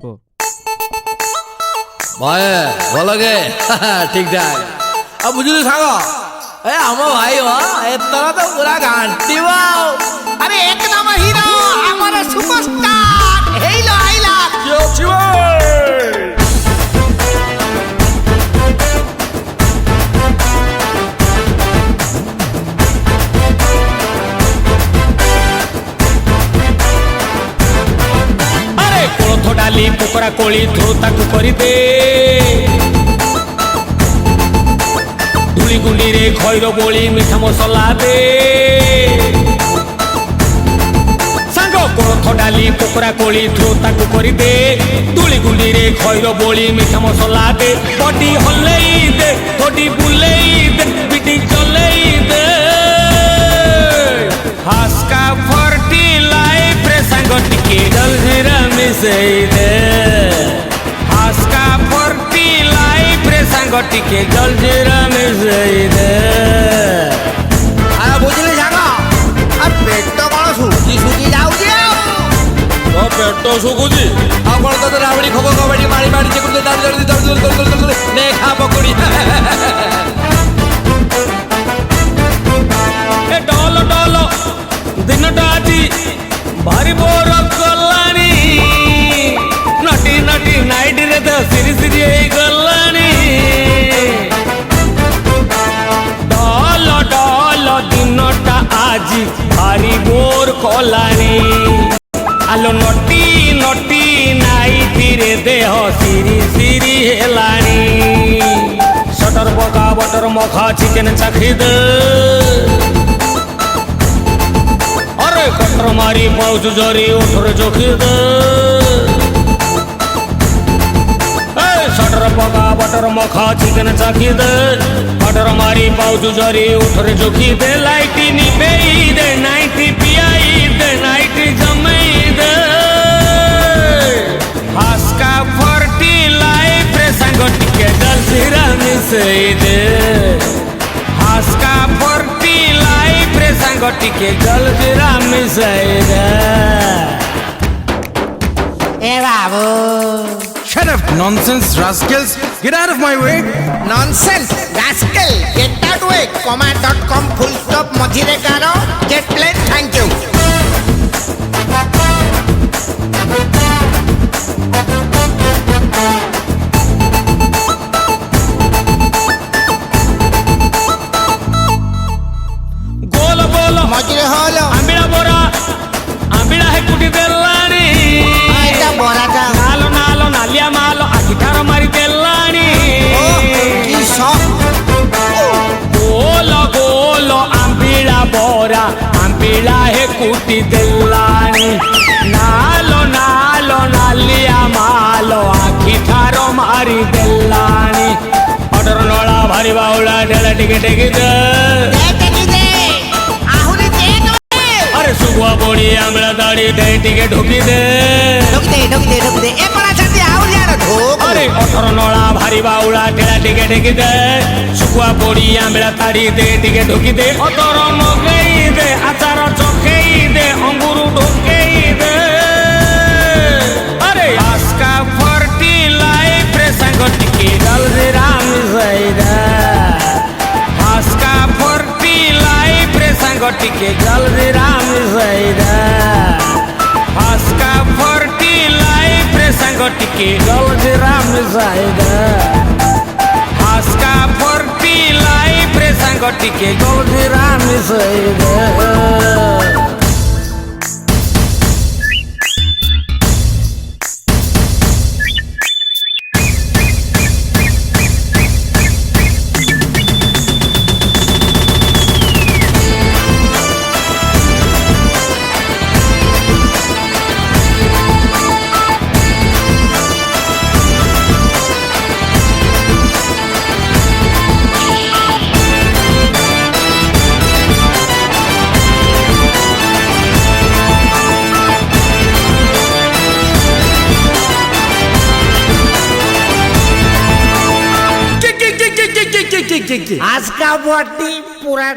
को भाई ଭଲ କେ ଠିକ ଠାକ ଆଉ ବୁଝିଲୁ ସାଙ୍ଗ ଏ ଆମ ଭାଇ ଏଥର ତ ପୁରା ଘାଣ୍ଟିବ ଆଉ अरे एकदम हीरो हमारा सुपरस्टार हेलो आइला କିଏ ଅଛି ବେ? अरे कोळथ डाली पोकरा कोळी थ्रो ताकू करी दे धूली गुंडी रे खैर बोली मीठा मसला दे सांग कोळथ डाली पोकरा कोळी थ्रो ताकू करी दे धूली गुंडी रे खैर बोली मीठा मसला दे बॉडी हल्लेई दे थोड़ी बुलेई दे बिटी चलेई दे हासका फर्टी लाइफ रे सांग टिके जलजीरा मिसेई दे हासका फर्टी लाइफ रे सांग टिके जलजीरा मिसेई दे आ बुझली सागा आ पेट कोन सुजी सुजी जाउजी तो पेट सुखुଛି ଆଉ କଣ ତ ରାବଳି ଖବ କବାଡି ମାରି ମାରି ଚେକୁଟେ ଦାବି ଦଳି ନେ ଖା ପକୁଡି ए डॉल डॉल दिनटा आजी भारी बोर गलानी नटी नटी नाइट रे तो सिरी सिरी गलानी डॉल डॉल दिनटा आजी भारी बोर कलानी आलो नटी नटी नाइट रे देह सिरी सिरी हेलानी शटर बका बटर मखा चिकन चाखी दे अरे कटर मारी पाउच जरी उठर चोखी दे शटर बका बटर मखा चिकन चाखी दे कटर मारी पाउच जरी उठर चोखी दे लाइटी निपेई दे नाइटी पियाई दे नाइटी जमई दे हासका फर्टी लाइफ रे सांग टिके जलजीरा मिसेई दे हासका फर्टी लाइफ रे सांग टिके जलजीरा मिसेई दे ए बाबू Shut up, nonsense rascals! Get out of my way! Nonsense rascal get out way comma.com full stop मझिरे गारो जेट प्लेन थैंक यू गोल गोल मझिरे होलो आंबिड़ा बोरा आंबिड़ा है कुटी देलानी आइटा बोराटा नालो नालो नालिया मालो आगिटार मारी देलानी ओ की सो गोलो गोलो आंबिड़ा बोरा आंबिड़ा है कुटी देलानी नालो नालो नालिया मालो आगिटार मारी देलानी ऑर्डर नोला भारी बाउला डेला टिके टिके दे आहुरी देख अरे सुबह बोड़ी आमला दाढ़ी दे टिके ढुकी दे ढोक दे ए पड़ा छाती आहुरी यार ढोक अरे अठर नला भारी बाउला टेला टिके ढेकी दे सुकुआ पोड़ी आंबेला ताड़ी दे टिके ढुकी दे अतर मगेई दे आचार चखेई दे अंगूर ढोकेई दे अरे आस्का फर्टी लाइफ रे सांग टिके जलजीरा मिसेई दे आस्का फर्टी लाइफ रे सांग टिके जलजीरा मिसेई दे आस्का फर्टी लाइफ रे सांग टिके जलजीरा मिसेई दे आस्का फर्टी लाइफ रे सांग टिके जलजीरा मिसेई दे आज का बॉडी पूरा